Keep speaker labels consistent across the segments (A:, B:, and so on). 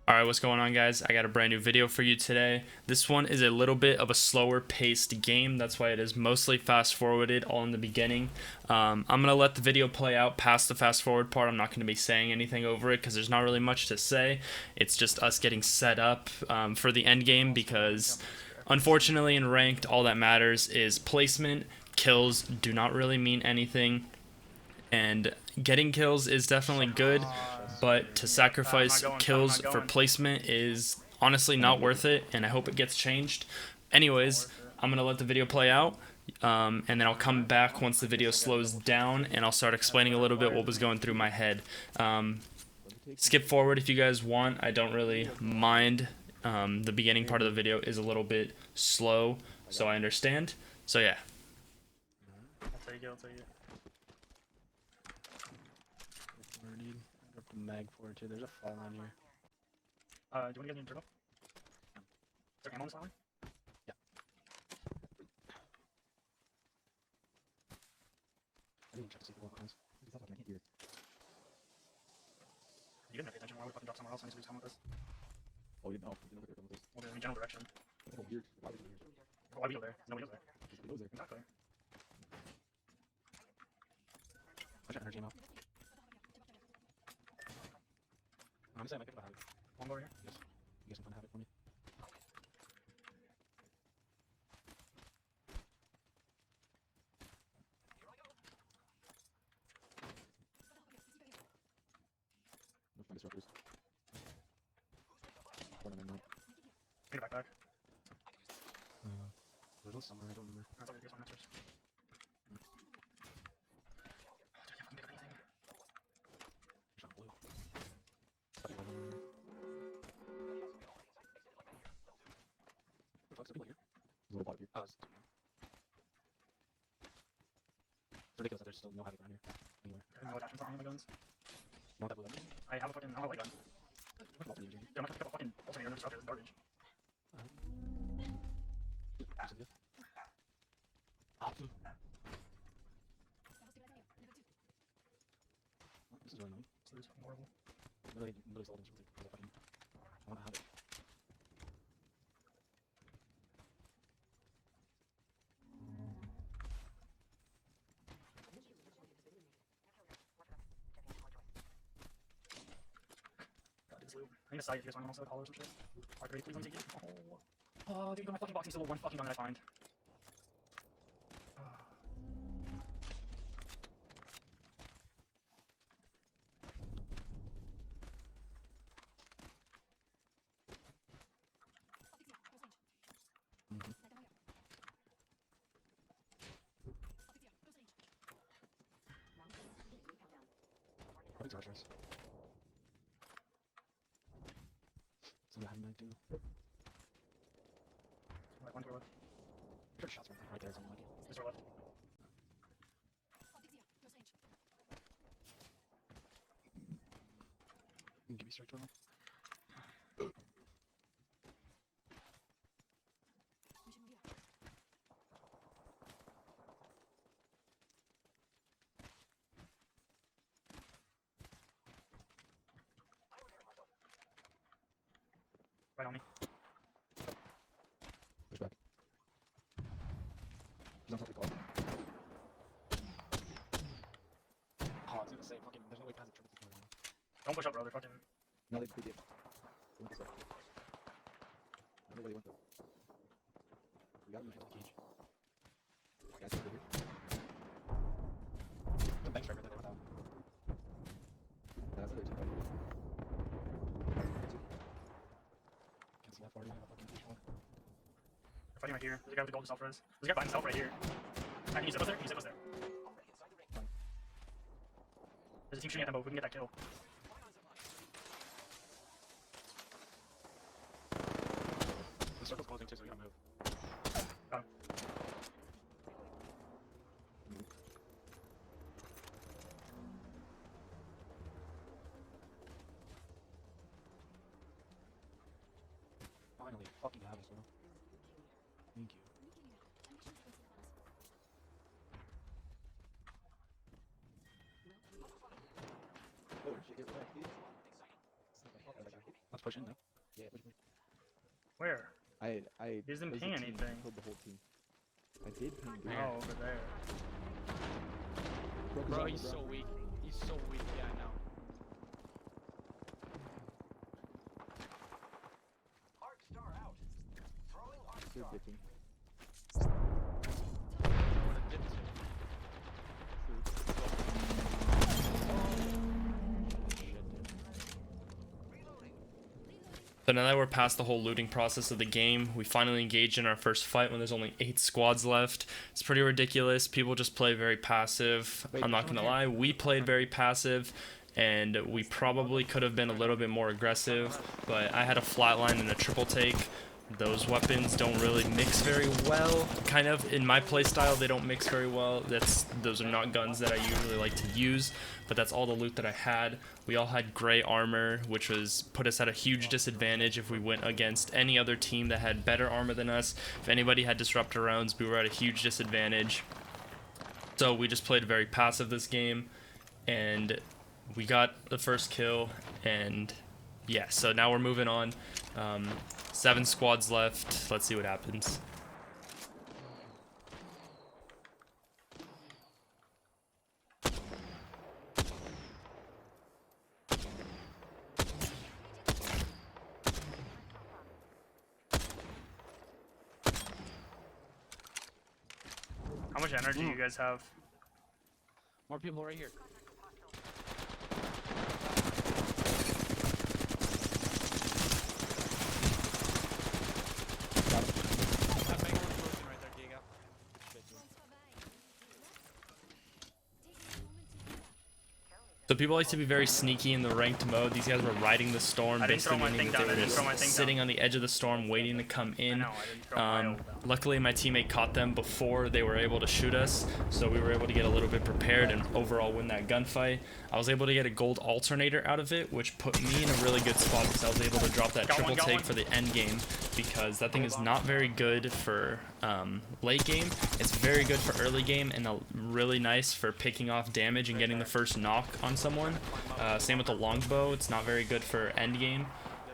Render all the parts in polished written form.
A: Alright, what's going on, guys? I got a brand new video for you today. This one is a little bit of a slower paced game. That's why it is mostly fast forwarded all in the beginning. I'm going to let the video play out past the fast forward part. I'm not going to be saying anything over it because there's not really much to say. It's just us getting set up for the end game because unfortunately in ranked all that matters is placement. Kills do not really mean anything. And getting kills is definitely good, but to sacrifice kills for placement is honestly not worth it, and I hope it gets changed. Anyways, I'm going to let the video play out, and then I'll come back once the video slows down, and I'll start explaining a little bit what was going through my head. Skip forward if you guys want. I don't really mind. The beginning part of the video is a little bit slow, so I understand. So yeah.
B: I'll take it. Got the mag for it too. There's a fall on here. Do you want to get any turbo? Is there ammo on this line? Yeah. I didn't check to see if the weapon is. I thought I can hit you. You didn't pay attention. Why would we fucking drop somewhere else? I need to do something with this. Oh, you know. You never get with this. Well, in general direction. Oh, weird. Why would you do here? Why we go there? Nobody goes there. Nobody goes there. Exactly. What's your energy ammo? I'm saying I might be able to have it. One over here? Yes. You guys can find have it for me. No find disruptors. What am I not? Get a backpack. There's one somewhere, I don't remember. I thought we get some answers. It's ridiculous that there's still no havoc around here. Anywhere. I have no attachments on any of my guns. You want that blue gun? I have a fucking, I don't have a light gun. Yeah, I'm not gonna pick up a fucking alternator and destructor, it's garbage. This is really annoying. This is fucking horrible. Literally sold this really because I fucking want to have it. I need a site if you guys want to also call or some shit. Alright, great, please let me take it. Oh, dude, go to my fucking box. He's still one fucking gun that I find. Probably Josh's. So I have no idea. Right, one to our left. Sure, shots right there, something like it. It's our left. Give me straight to him. Right on me. Push back. He's on top of the car. Oh, it's in the same fucking. There's no way past the triple. Don't push up, bro. They're fucking. No, they did. They went this way. I don't know where they went though. We got him in the cage. Guys, over here. The bank striker there without. That's the other two. Can't see that far. You have a fucking cage one. They're fighting right here. There's a guy with the gold self-res. There's a guy by himself right here. Can you zip us there? Can you zip us there? There's a team shooting at them, but we can get that kill. The circle's closing too, so we gotta move. Got him. Finally, fucking have us, bro. Thank you. Oh, shit, push in now. Yeah, push.
C: Where?
B: I
C: He doesn't
B: as a
C: ping
B: team,
C: anything.
B: killed the whole team. I did ping green.
C: Oh, over there.
D: Bro, he's so weak. He's so weak. Yeah, I know.
B: They're dipping.
D: I would have dipped
A: So now that we're past the whole looting process of the game, we finally engage in our first fight when there's only 8 squads left. It's pretty ridiculous. People just play very passive. I'm not gonna lie, we played very passive, and we probably could have been a little bit more aggressive, but I had a flatline and a triple take. Those weapons don't really mix very well. Kind of in my playstyle, they don't mix very well. Those are not guns that I usually like to use, but that's all the loot that I had. We all had gray armor, which put us at a huge disadvantage if we went against any other team that had better armor than us. If anybody had disruptor rounds, we were at a huge disadvantage. So we just played very passive this game, and we got the first kill, and yeah, so now we're moving on. 7 squads left. Let's see what happens.
C: How much energy do you guys have?
D: more people right here. That bang was broken right there, Diego.
A: So people like to be very sneaky in the ranked mode. These guys were riding the storm,
C: I didn't throw
A: basically
C: my
A: meaning
C: thing
A: that
C: down.
A: they
C: I
A: were
C: didn't throw my
A: just
C: thing
A: sitting
C: down.
A: on the edge of the storm waiting to come in.
C: No, I didn't throw my ult down.
A: Luckily my teammate caught them before they were able to shoot us, so we were able to get a little bit prepared and overall win that gunfight. I was able to get a gold alternator out of it, which put me in a really good spot because I was able to drop that triple take for the end game, because that thing is not very good for late game. It's very good for early game and really nice for picking off damage and getting the first knock on someone. Same with the longbow. It's not very good for end game,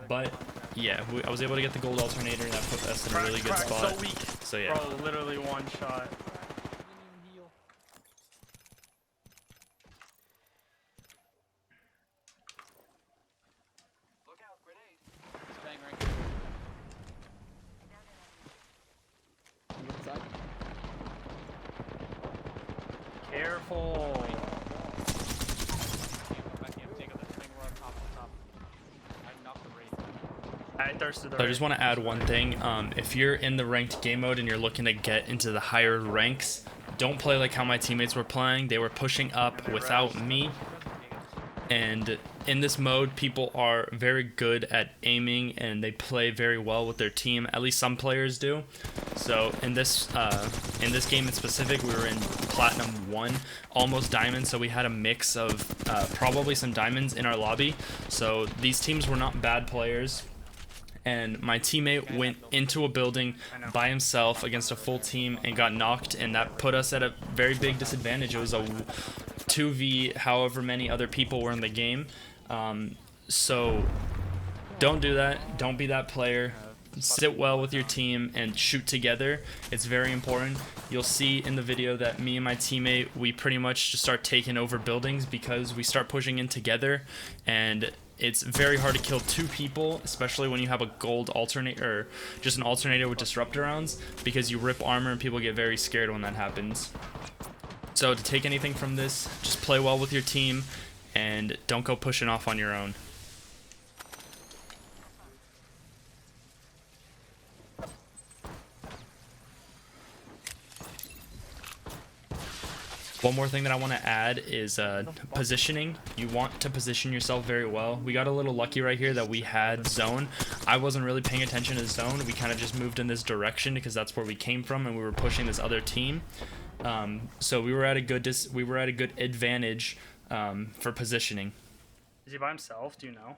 A: but yeah, I was able to get the gold alternator and that put us in a really good spot.
C: So weak.
A: So yeah.
C: Bro, literally one shot.
D: Bang right here.
B: You inside?
C: Careful.
D: Back in. Take this thing right top to top. I knocked the raid.
C: I thirsted
A: So I just want to add one thing. If you're in the ranked game mode and you're looking to get into the higher ranks, don't play like how my teammates were playing. They were pushing up without me. And in this mode, people are very good at aiming and they play very well with their team. At least some players do. So in this game in specific, we were in Platinum 1, almost Diamond. So we had a mix of probably some Diamonds in our lobby. So these teams were not bad players. And my teammate went into a building by himself against a full team and got knocked, and that put us at a very big disadvantage. It was a 2v however many other people were in the game. So don't do that. Don't be that player. Sit well with your team and shoot together. It's very important. You'll see in the video that me and my teammate, we pretty much just start taking over buildings because we start pushing in together, and it's very hard to kill 2 people, especially when you have a gold alternator or just an alternator with disruptor rounds, because you rip armor and people get very scared when that happens. So to take anything from this, just play well with your team and don't go pushing off on your own. One more thing that I want to add is positioning. You want to position yourself very well. We got a little lucky right here that we had zone. I wasn't really paying attention to zone. We kind of just moved in this direction because that's where we came from, and we were pushing this other team. So we were at a good advantage for positioning.
C: Is he by himself? Do you know?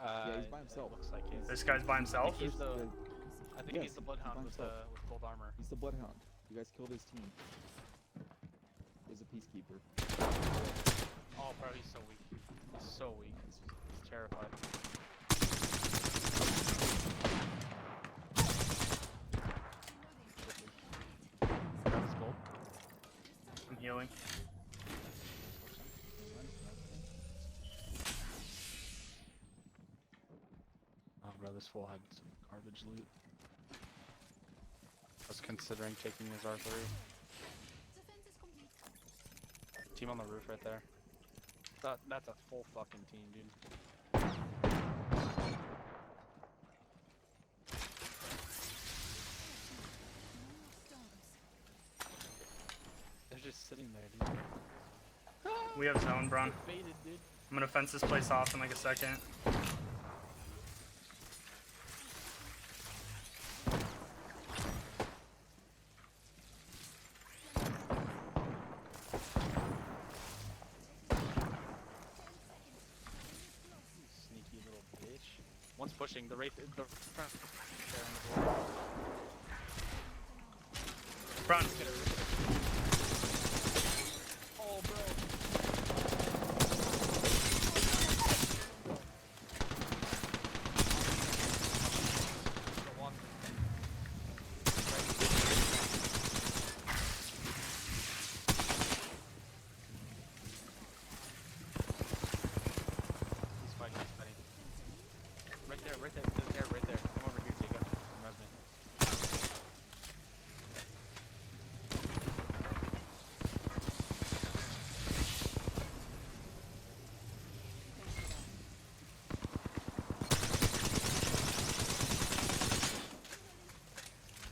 B: Yeah, he's by himself.
D: Looks like he's.
C: This guy's by himself?
D: He's the. I think
B: Yes,
D: he's the bloodhound
B: he's
D: with
B: by
D: with gold armor.
B: He's the Bloodhound. You guys killed his team. He's a peacekeeper.
D: Oh, bro, he's so weak. He's so weak. He's terrified.
C: building.
B: Oh, bro, this fool had some garbage loot. I was considering taking his R3. Team on the roof right there. That's a full fucking team, dude. They're just sitting there, dude.
C: We have zone, Bron.
B: Faded, dude.
C: I'm gonna fence this place off in like a second.
B: Sneaky little bitch. One's pushing the right. The front. There on the wall.
C: Bron,
B: Oh, bro. The one. He's fighting. He's fighting. Right there. Right there. There. Right there. Come over here, Jacob. Reminds me.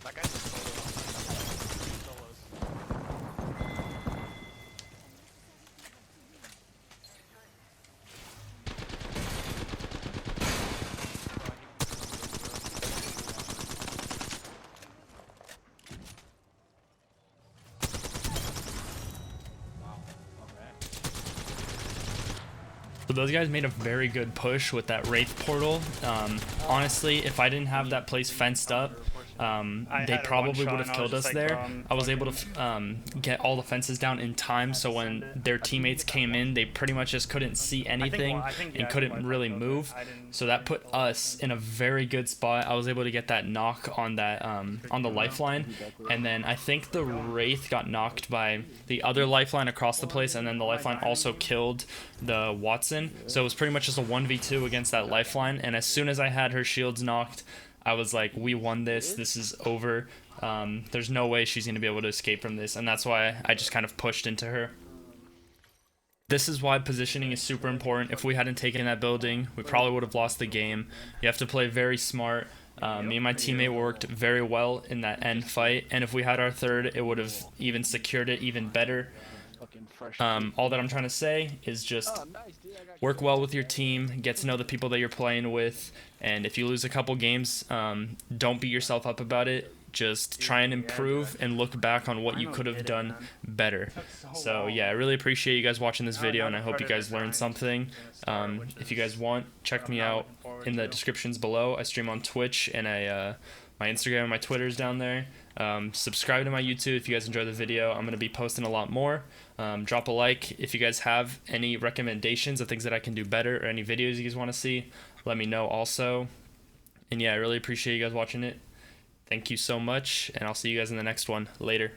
B: That guy's a solo. Solos. Wow. Okay.
A: So those guys made a very good push with that Wraith portal. Honestly, if I didn't have that place fenced up,
C: I
A: they
C: had a
A: probably
C: one
A: would have
C: shot and I
A: killed
C: was
A: us
C: just like,
A: there.
C: bro, I'm
A: I was able
C: fucking-
A: to get all the fences down in time, so when their teammates came in, they pretty much just couldn't see anything
C: I think, yeah,
A: and
C: I
A: couldn't
C: think
A: really
C: Wi-Fi
A: move.
C: killed it. I didn't-
A: So that put us in a very good spot. I was able to get that knock on that on the lifeline, and then I think the Wraith got knocked by the other lifeline across the place, and then the lifeline also killed the Watson. So it was pretty much just a 1v2 against that lifeline. And as soon as I had her shields knocked, I was like, we won this. This is over. There's no way she's going to be able to escape from this. And that's why I just kind of pushed into her. This is why positioning is super important. If we hadn't taken that building, we probably would have lost the game. You have to play very smart. Me and my teammate worked very well in that end fight. And if we had our third, it would have even secured it even better.
B: Fucking fresh.
A: All that I'm trying to say is just
B: Oh, nice, dude. I got
A: work well with your team, get to know the people that you're playing with, and if you lose a couple games, don't beat yourself up about it. Just try and improve and look back on what you could have done better. So yeah, I really appreciate you guys watching this video, and I hope you guys learned something. If you guys want, check me out in the descriptions below. I stream on Twitch, and my Instagram and my Twitter's down there. Subscribe to my YouTube if you guys enjoy the video. I'm going to be posting a lot more. Drop a like if you guys have any recommendations of things that I can do better, or any videos you guys want to see. Let me know also. And yeah, I really appreciate you guys watching it. Thank you so much, and I'll see you guys in the next one. Later.